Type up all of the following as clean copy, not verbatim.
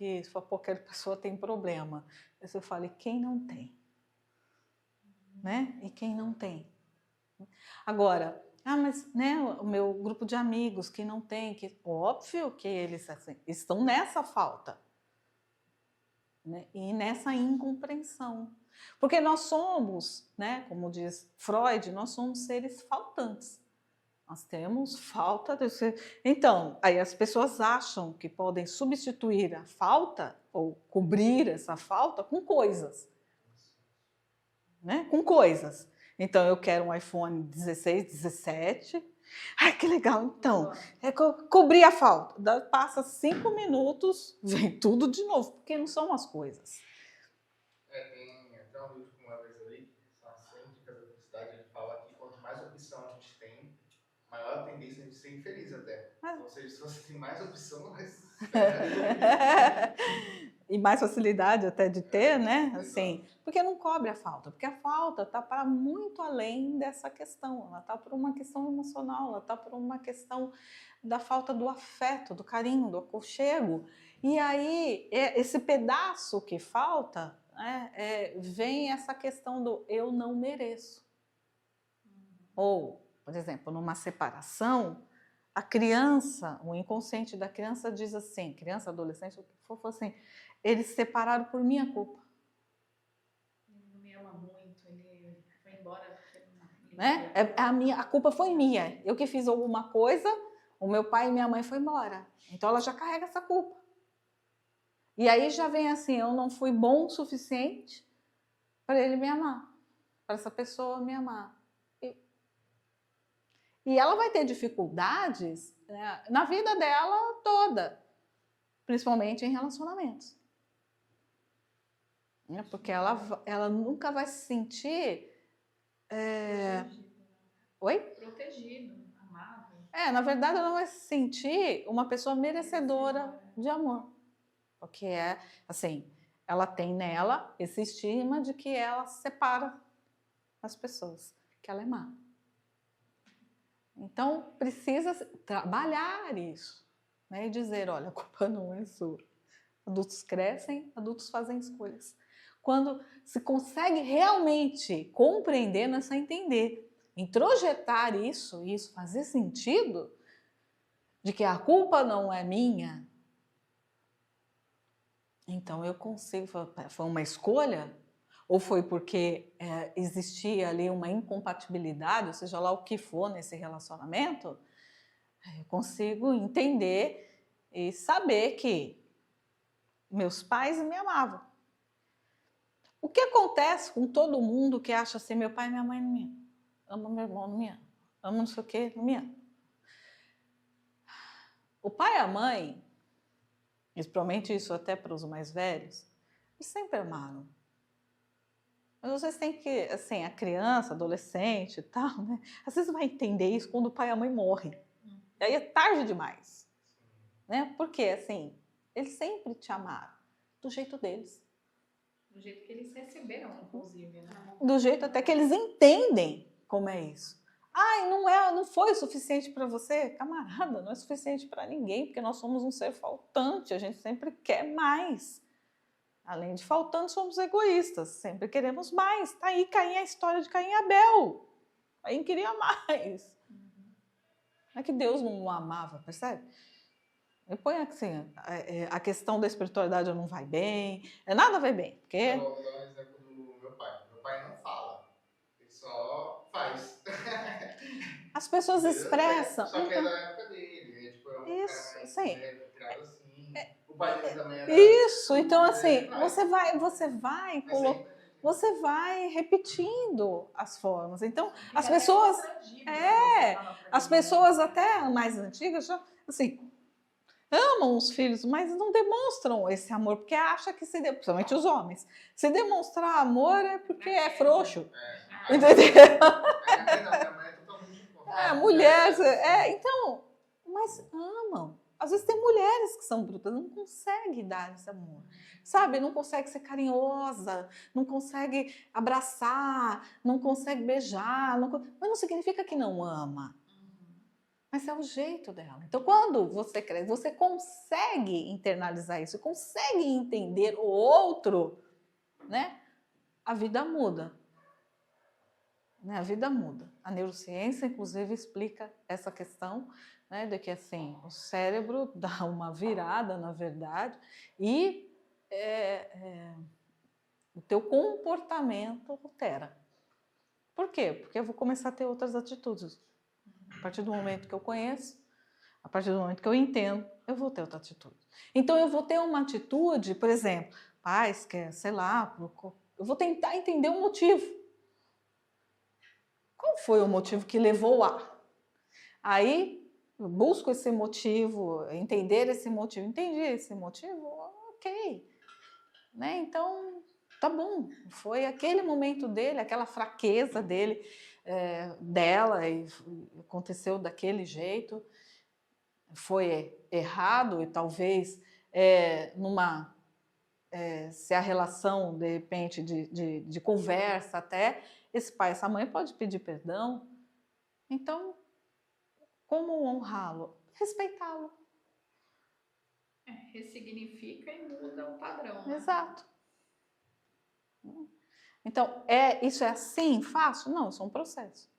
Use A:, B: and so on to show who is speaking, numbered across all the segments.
A: que você fala, pô, aquela pessoa tem problema. Aí você fala, e quem não tem? Né? E quem não tem? Agora, mas né, o meu grupo de amigos que não tem, que óbvio que eles assim, estão nessa falta, né? E nessa incompreensão. Porque nós somos, né, como diz Freud, nós somos seres faltantes. Nós temos falta de ser. Então, aí as pessoas acham que podem substituir a falta ou cobrir essa falta com coisas, né? Com coisas. Então, eu quero um iPhone 16, 17. Ai, que legal. Então, cobrir a falta. Passa 5 minutos, vem tudo de novo, porque não são as coisas.
B: Tem até um livro com uma vez ali, são as 100 dicas da felicidade, ele fala que quanto mais opção a gente tem, maior a tendência a gente ser infeliz até. Ou seja, se você tem mais opção, mais...
A: E mais facilidade até de ter, né? Assim, porque não cobre a falta, porque a falta está para muito além dessa questão, ela está por uma questão emocional, ela está por uma questão da falta do afeto, do carinho, do aconchego. E aí, esse pedaço que falta, né, vem essa questão do eu não mereço. Ou, por exemplo, numa separação, a criança, o inconsciente da criança diz assim, criança, adolescente, o que for assim, eles se separaram por minha culpa.
C: Ele não me ama muito, ele foi embora.
A: Né? A culpa foi minha. Eu que fiz alguma coisa, o meu pai e minha mãe foram embora. Então ela já carrega essa culpa. E aí já vem assim, eu não fui bom o suficiente para ele me amar, para essa pessoa me amar. E ela vai ter dificuldades, né, na vida dela toda, principalmente em relacionamentos. Né, porque ela nunca vai se sentir... Oi?
C: Protegido, amado.
A: Na verdade, ela vai se sentir uma pessoa merecedora de amor. Porque assim, ela tem nela esse estigma de que ela separa as pessoas, que ela é má. Então, precisa trabalhar isso, né? E dizer, olha, a culpa não é sua. Adultos crescem, adultos fazem escolhas. Quando se consegue realmente compreender, não é só entender, introjetar isso fazer sentido, de que a culpa não é minha, então eu consigo, foi uma escolha? Ou foi porque existia ali uma incompatibilidade, ou seja lá o que for nesse relacionamento, eu consigo entender e saber que meus pais me amavam. O que acontece com todo mundo que acha assim, meu pai e minha mãe não me amam, meu irmão não me ama, ama não sei o que, não me ama. O pai e a mãe, principalmente isso até para os mais velhos, eles sempre amaram. Mas vocês têm que, assim, a criança, adolescente e tal, né? Às vezes vai entender isso quando o pai e a mãe morrem. E aí é tarde demais. Né? Porque, assim, eles sempre te amaram, do jeito deles.
C: Do jeito que eles receberam, inclusive, né?
A: Do jeito até que eles entendem como é isso. Ai, não foi o suficiente para você? Camarada, não é suficiente para ninguém, porque nós somos um ser faltante, a gente sempre quer mais. Além de faltando, somos egoístas, sempre queremos mais. Tá aí Caim, a história de Caim e Abel. Caim queria mais. Não é que Deus não o amava, percebe? Eu ponho assim, a questão da espiritualidade não vai bem, nada vai bem. Porque...
B: Eu vou dar um exemplo do meu pai. Meu pai não fala, ele só faz.
A: As pessoas expressam.
B: Só que é da época dele, tipo, é um
A: Isso,
B: cara mais
A: sim.
B: velho, criado assim. O pai dele também era...
A: Isso, então assim, você vai repetindo as formas. Então, as pessoas até mais antigas já, assim, amam os filhos, mas não demonstram esse amor, porque acha que principalmente os homens, se demonstrar amor é porque é frouxo. Entendeu?
B: Minha mãe é totalmente contra.
A: Mulheres, então, mas amam. Às vezes tem mulheres que são brutas, não conseguem dar esse amor, sabe? Não consegue ser carinhosa, não consegue abraçar, não consegue beijar, mas não significa que não ama. Mas é o jeito dela. Então, quando você cresce, você consegue internalizar isso, consegue entender o outro, né? A vida muda. Né? A vida muda. A neurociência, inclusive, explica essa questão, né, de que assim, o cérebro dá uma virada, na verdade, e o teu comportamento altera. Por quê? Porque eu vou começar a ter outras atitudes. A partir do momento que eu conheço, a partir do momento que eu entendo, eu vou ter outra atitude. Então, eu vou ter uma atitude, por exemplo, paz, que sei lá, eu vou tentar entender o motivo. Qual foi o motivo que levou a? Aí, eu busco esse motivo, entender esse motivo. Entendi esse motivo? Ok. Né? Então, tá bom. Foi aquele momento dele, aquela fraqueza dele, dela, e aconteceu daquele jeito. Foi errado e talvez se a relação, de repente, de conversa até, esse pai, essa mãe pode pedir perdão. Então, como honrá-lo? Respeitá-lo.
C: Ressignifica e muda o padrão. Né?
A: Exato. Então, isso é assim, fácil? Não, isso é um processo.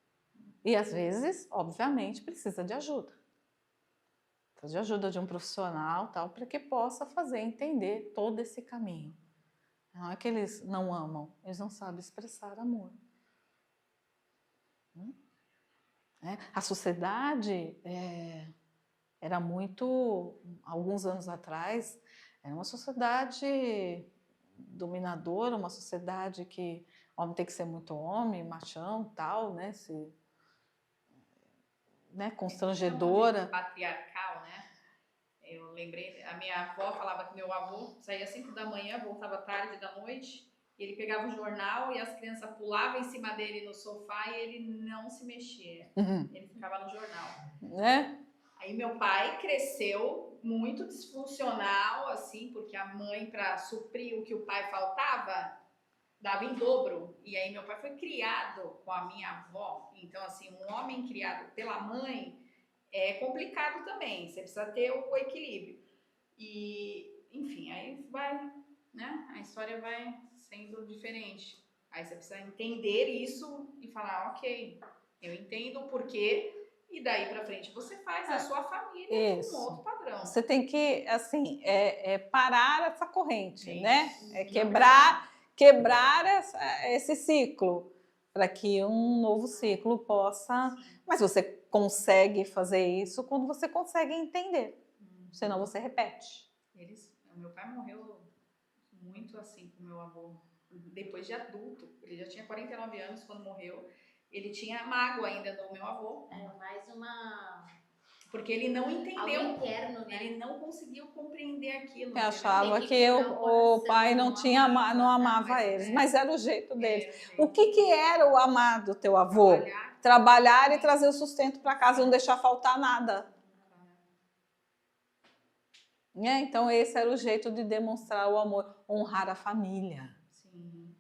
A: E às vezes, obviamente, precisa de ajuda. Precisa de ajuda de um profissional, tal, para que possa fazer entender todo esse caminho. Não é que eles não amam, eles não sabem expressar amor. A sociedade era muito, alguns anos atrás, era uma sociedade dominadora, uma sociedade que homem tem que ser muito homem, machão, tal, né? Constrangedora.
C: Patriarcal, né? Eu lembrei, a minha avó falava que meu avô saía às 5 da manhã, voltava tarde da noite, e ele pegava o jornal e as crianças pulavam em cima dele no sofá e ele não se mexia. Ele ficava no jornal. Aí meu pai cresceu muito disfuncional, assim, porque a mãe, para suprir o que o pai faltava, dava em dobro. E aí meu pai foi criado com a minha avó. Então, assim, um homem criado pela mãe é complicado também. Você precisa ter o equilíbrio. E, enfim, aí vai, né? A história vai sendo diferente. Aí você precisa entender isso e falar, ok, eu entendo o porquê. E daí pra frente você faz a sua família com outro padrão.
A: Você tem que, assim, parar essa corrente,
C: Isso.
A: né? Quebrar esse ciclo, para que um novo ciclo possa... Sim. Mas você consegue fazer isso quando você consegue entender, senão você repete.
C: Meu pai morreu muito assim com meu avô, depois de adulto. Ele já tinha 49 anos quando morreu. Ele tinha mágoa ainda do meu avô.
D: Mais uma...
C: Porque ele não entendeu.
D: Algo interno, né?
C: Ele não conseguiu compreender aquilo.
A: Eu achava que o pai não amava eles, mas era o jeito deles. O que era o amar do teu avô? Trabalhar e trazer o sustento para casa, não deixar faltar nada. Então esse era o jeito de demonstrar o amor, honrar a família.
C: Sim.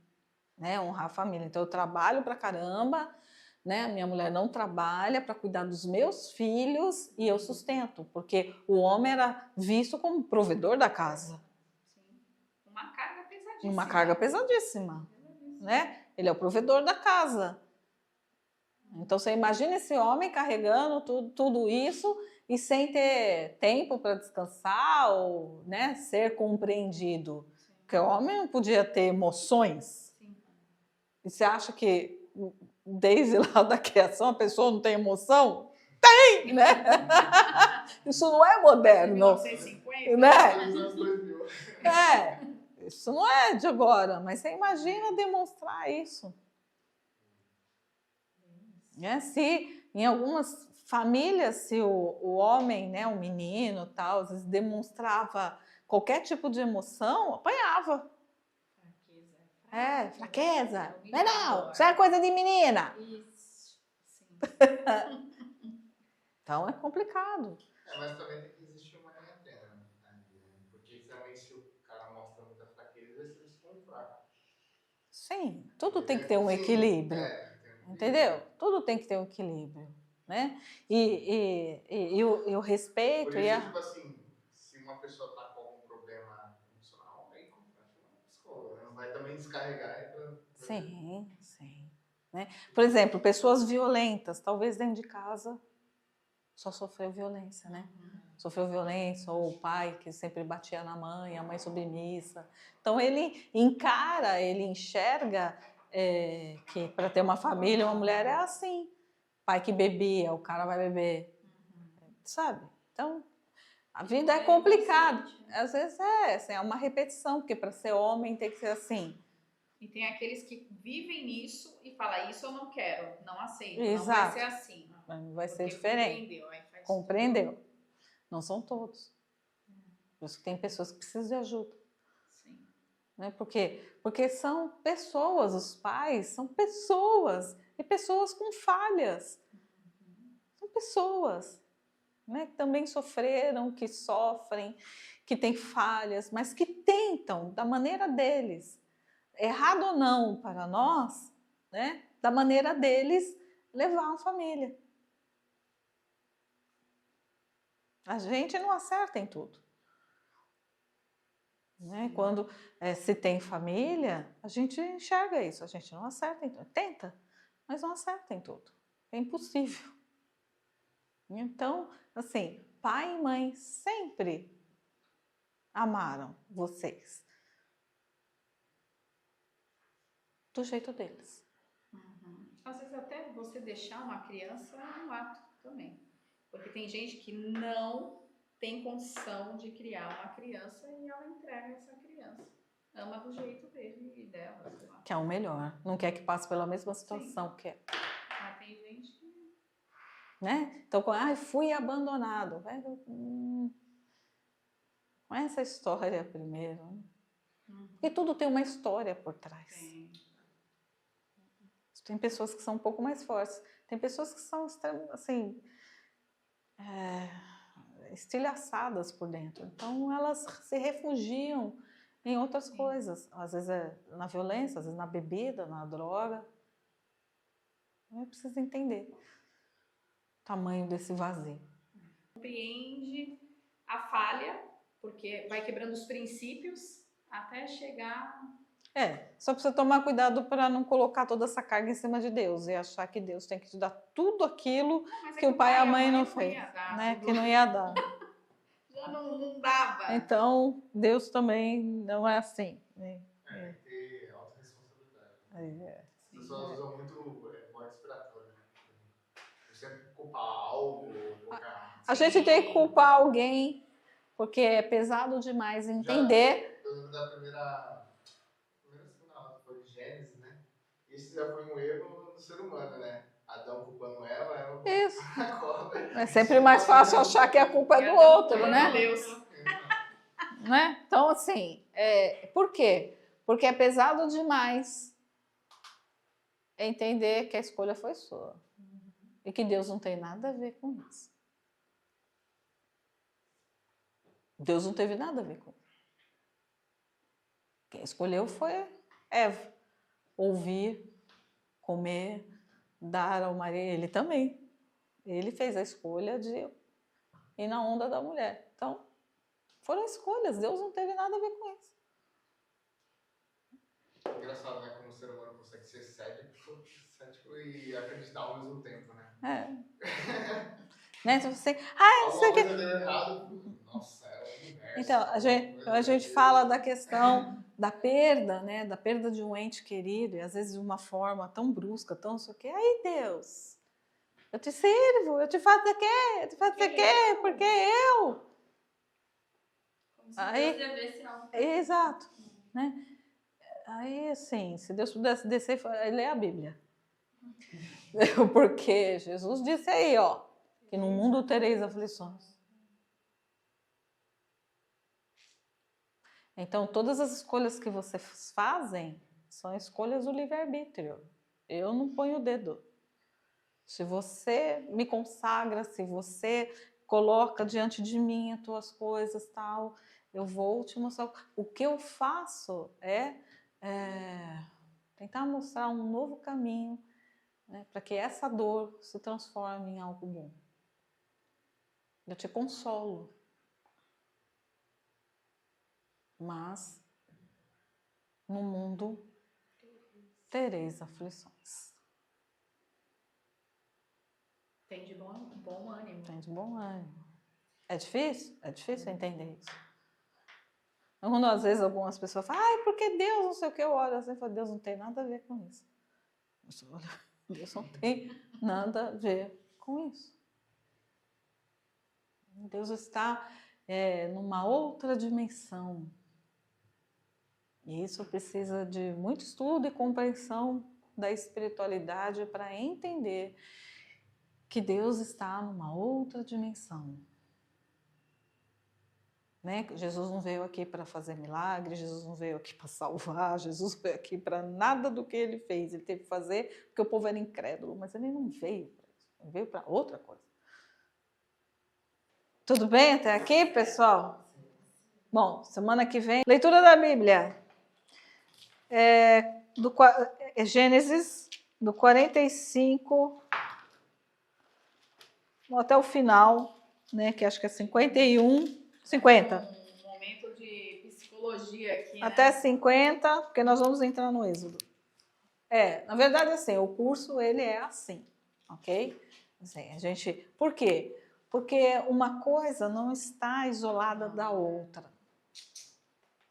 A: Honrar a família. Então eu trabalho pra caramba, né? Minha mulher não trabalha para cuidar dos meus filhos e eu sustento, porque o homem era visto como provedor da casa.
C: Sim. Uma carga pesadíssima.
A: Uma carga pesadíssima, né? Ele é o provedor da casa. Então você imagina esse homem carregando tudo isso e sem ter tempo para descansar ou, né, ser compreendido. Sim. Porque o homem não podia ter emoções. Sim. E você acha que desde lá da criação a pessoa não tem emoção? Tem, né? Isso não é moderno.
C: 1950,
A: né? Isso não é de agora, mas você imagina demonstrar isso. Se em algumas famílias, se o homem, né, o menino, tal, às vezes demonstrava qualquer tipo de emoção, apanhava. Fraqueza. Não, isso é coisa de menina.
C: Isso. Sim.
A: Então é complicado.
B: Mas também tem que existir uma linha tênue, né? Porque também se o cara mostra muita fraqueza, ele se expõe fraco.
A: Sim, tudo tem que ter um equilíbrio. Entendeu? Tudo tem que ter um equilíbrio. né? E o respeito
B: Por
A: e
B: isso,
A: a...
B: tipo assim, se uma pessoa tá com algum problema emocional, aí contrata uma psicóloga, né? Não vai também descarregar e
A: Sim, sim. Né? Por exemplo, pessoas violentas, talvez dentro de casa só sofreu violência, né? Sofreu violência, ou o pai que sempre batia na mãe, a mãe submissa. Então ele encara, ele enxerga que para ter uma família, uma mulher é assim. Pai que bebia, o cara vai beber, sabe? Então a vida é complicada. Às vezes assim, é uma repetição, porque para ser homem tem que ser assim.
C: E tem aqueles que vivem nisso e falam, isso eu não quero, não aceito,
A: Exato.
C: não vai ser assim.
A: Vai ser
C: Porque
A: diferente.
C: compreendeu, aí faz
A: Compreendeu. Não são todos. Por isso que tem pessoas que precisam de ajuda.
C: Sim.
A: Né? Por quê? Porque são pessoas, os pais são pessoas. E pessoas com falhas. São pessoas, né? Que também sofreram, que sofrem, que têm falhas, mas que tentam, da maneira deles, errado ou não para nós, né? Da maneira deles, levar uma família. A gente não acerta em tudo. Né? Quando se tem família, a gente enxerga isso, a gente não acerta em tudo. Tenta, mas não acerta em tudo. É impossível. Então, assim, pai e mãe sempre amaram vocês. Do jeito deles.
C: Às vezes até você deixar uma criança é um ato também. Porque tem gente que não tem condição de criar uma criança e ela entrega essa criança. Ama do jeito dele e dela, sei lá.
A: Que é o melhor. Não quer que passe pela mesma situação que é.
C: Mas tem gente que...
A: Né? Então, fui abandonado. Não é essa história primeiro. Porque tudo tem uma história por trás.
C: Tem.
A: Tem pessoas que são um pouco mais fortes. Tem pessoas que são, assim, estilhaçadas por dentro. Então, elas se refugiam em outras coisas. Às vezes é na violência, às vezes na bebida, na droga. Eu preciso entender o tamanho desse vazio.
C: Compreende a falha, porque vai quebrando os princípios até chegar...
A: Só precisa tomar cuidado para não colocar toda essa carga em cima de Deus e achar que Deus tem que te dar tudo aquilo que o pai e a mãe não fez, né? Que não ia dar.
C: Já não dava.
A: Então, Deus também não é assim. Né?
B: tem que ter autorresponsabilidade. As pessoas usam muito morte inspiratória, né? Sempre culpar algo, colocar...
A: A gente tem que culpar alguém, porque é pesado demais entender.
B: Eu lembro da primeira segunda aula, que foi de Gênesis, né? Isso já foi um erro do ser humano, né? Adão culpando Eva
A: Isso.
B: a cobra.
A: É sempre mais fácil achar que a culpa é do outro, né?
C: Deus.
A: Né? Então, assim, por quê? Porque é pesado demais entender que a escolha foi sua. E que Deus não tem nada a ver com isso. Deus não teve nada a ver com isso. Quem escolheu foi Eva. Ouvir, comer, dar ao marido. Ele também. Ele fez a escolha de ir na onda da mulher. Então, foram escolhas. Deus não teve nada a ver com isso.
B: Engraçado, né? Como o ser humano consegue ser cético e acreditar ao mesmo tempo, né?
A: Né? Então, você, não sei o que.
B: Alguma coisa deu errado. Nossa, é o universo.
A: Então, a gente fala da questão da perda, né? Da perda de um ente querido, e às vezes de uma forma tão brusca, tão não sei o quê. Aí, Deus, eu te sirvo, eu te faço o quê? Eu te faço o quê? Porque eu.
D: Como se
A: Aí,
D: Deus devesse algo.
A: exato. Né? Aí, assim, se Deus pudesse descer e ler a Bíblia. Porque Jesus disse aí, ó, que no mundo tereis aflições. Então, todas as escolhas que vocês fazem são escolhas do livre-arbítrio. Eu não ponho o dedo. Se você me consagra, se você coloca diante de mim as tuas coisas, tal, eu vou te mostrar. O que eu faço é tentar mostrar um novo caminho né? Para que essa dor se transforme em algo bom. Eu te consolo. Mas no mundo tereis aflições.
C: Tem de bom ânimo.
A: Tem de bom ânimo. É difícil? É difícil entender isso. Quando às vezes algumas pessoas falam, ai, porque Deus não sei o que, eu olho assim e falo, Deus não tem nada a ver com isso. Deus não tem nada a ver com isso. Deus está numa outra dimensão. E isso precisa de muito estudo e compreensão da espiritualidade para entender que Deus está numa outra dimensão. Né? Jesus não veio aqui para fazer milagre, Jesus não veio aqui para salvar, Jesus veio aqui para nada do que ele fez. Ele teve que fazer porque o povo era incrédulo, mas ele não veio para isso, ele veio para outra coisa. Tudo bem até aqui, pessoal? Bom, semana que vem, leitura da Bíblia. Gênesis, do 45 até o final, né, que acho que é 50.
C: Um momento de psicologia aqui, né?
A: Até 50, porque nós vamos entrar no Êxodo. Na verdade, assim, o curso, ele é assim, ok? Assim, por quê? Porque uma coisa não está isolada da outra.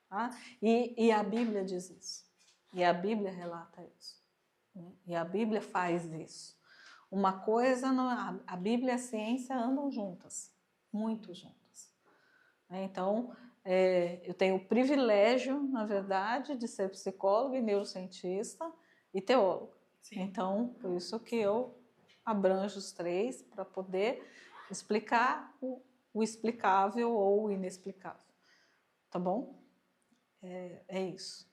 A: Tá? E a Bíblia diz isso. E a Bíblia relata isso. Né? E a Bíblia faz isso. Uma coisa, a Bíblia e a ciência andam juntas, muito juntas. Então, eu tenho o privilégio, na verdade, de ser psicóloga e neurocientista e teóloga. Sim. Então, por isso que eu abranjo os três para poder explicar o explicável ou o inexplicável. Tá bom? É isso.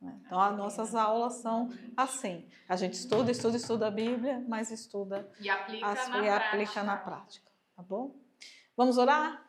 A: Então, as nossas aulas são assim. A gente estuda a Bíblia, mas estuda
C: e aplica na prática.
A: Tá bom? Vamos orar?